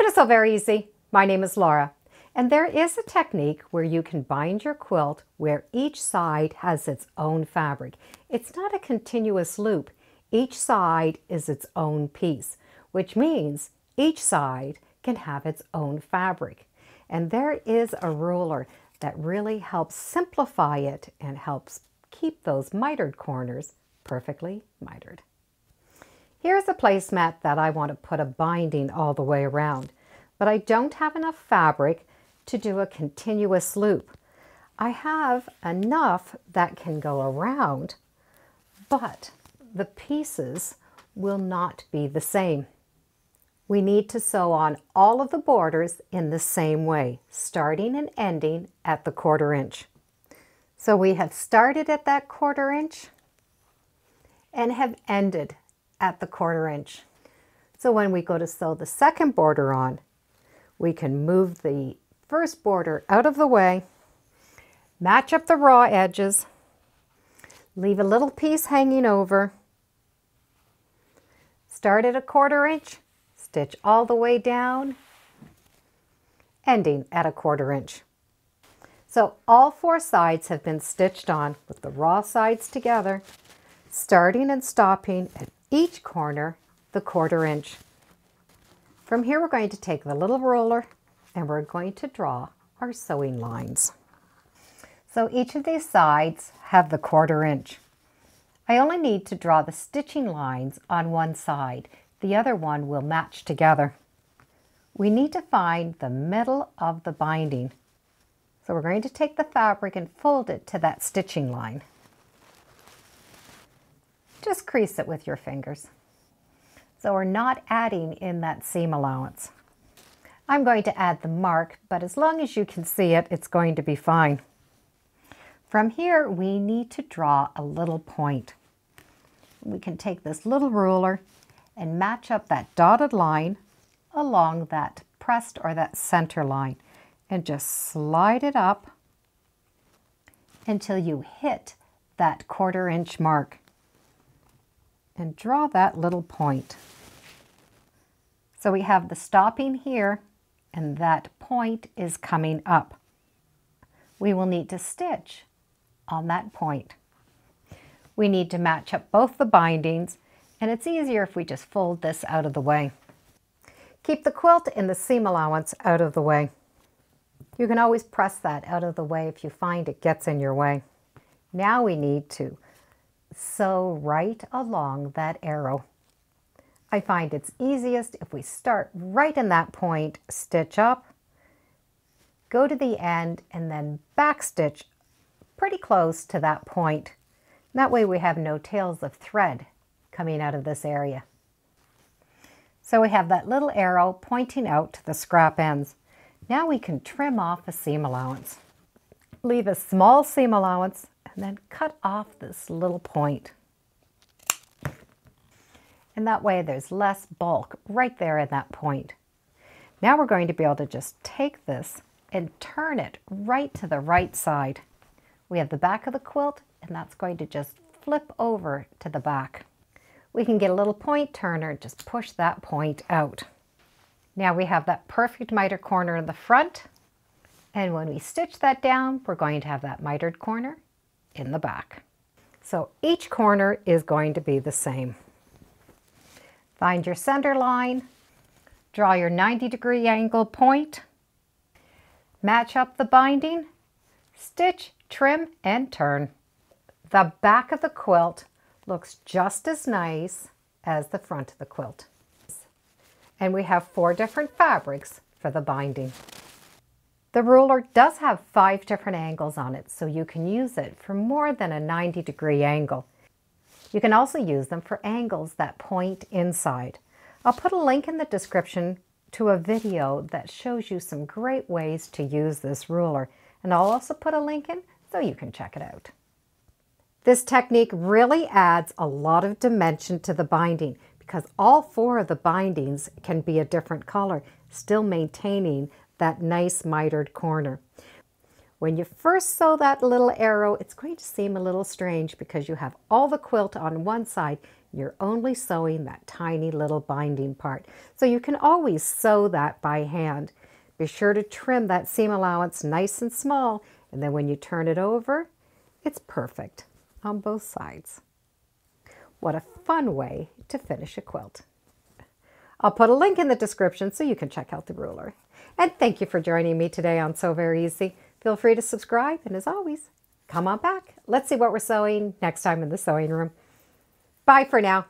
Welcome to Sew Very Easy. My name is Laura, and there is a technique where you can bind your quilt where each side has its own fabric. It's not a continuous loop. Each side is its own piece, which means each side can have its own fabric. And there is a ruler that really helps simplify it and helps keep those mitered corners perfectly mitered. Here's a placemat that I want to put a binding all the way around, but I don't have enough fabric to do a continuous loop. I have enough that can go around, but the pieces will not be the same. We need to sew on all of the borders in the same way, starting and ending at the 1/4 inch. So we have started at that 1/4 inch and have ended at the 1/4 inch. So when we go to sew the second border on, we can move the first border out of the way, match up the raw edges, leave a little piece hanging over, start at a 1/4 inch, stitch all the way down, ending at a 1/4 inch. So all 4 sides have been stitched on with the raw sides together, starting and stopping at each corner the 1/4 inch. From here we're going to take the little ruler and we're going to draw our sewing lines. So each of these sides have the 1/4 inch. I only need to draw the stitching lines on one side. The other one will match together. We need to find the middle of the binding. So we're going to take the fabric and fold it to that stitching line. Just crease it with your fingers. So we're not adding in that seam allowance. I'm going to add the mark, but as long as you can see it, it's going to be fine. From here, we need to draw a little point. We can take this little ruler and match up that dotted line along that pressed or that center line and just slide it up until you hit that 1/4 inch mark. And draw that little point. So we have the stopping here and that point is coming up. We will need to stitch on that point. We need to match up both the bindings, and it's easier if we just fold this out of the way. Keep the quilt and the seam allowance out of the way. You can always press that out of the way if you find it gets in your way. Now we need to sew right along that arrow. I find it's easiest if we start right in that point, stitch up, go to the end, and then back stitch pretty close to that point. That way we have no tails of thread coming out of this area. So we have that little arrow pointing out to the scrap ends. Now we can trim off a seam allowance. Leave a small seam allowance and then cut off this little point. And that way there's less bulk right there at that point. Now we're going to be able to just take this and turn it right to the right side. We have the back of the quilt, and that's going to just flip over to the back. We can get a little point turner and just push that point out. Now we have that perfect miter corner in the front, and when we stitch that down, we're going to have that mitered corner in the back. So each corner is going to be the same. Find your center line, draw your 90-degree angle point, match up the binding, stitch, trim, and turn. The back of the quilt looks just as nice as the front of the quilt. And we have 4 different fabrics for the binding. The ruler does have 5 different angles on it, so you can use it for more than a 90-degree angle. You can also use them for angles that point inside. I'll put a link in the description to a video that shows you some great ways to use this ruler, and I'll also put a link in so you can check it out. This technique really adds a lot of dimension to the binding because all 4 of the bindings can be a different color, still maintaining that nice mitered corner. When you first sew that little arrow, it's going to seem a little strange because you have all the quilt on one side You're only sewing that tiny little binding part. So you can always sew that by hand. Be sure to trim that seam allowance nice and small, and then when you turn it over, it's perfect on both sides. What a fun way to finish a quilt. I'll put a link in the description so you can check out the ruler. And thank you for joining me today on Sew Very Easy. Feel free to subscribe, and as always, come on back. Let's see what we're sewing next time in the sewing room. Bye for now.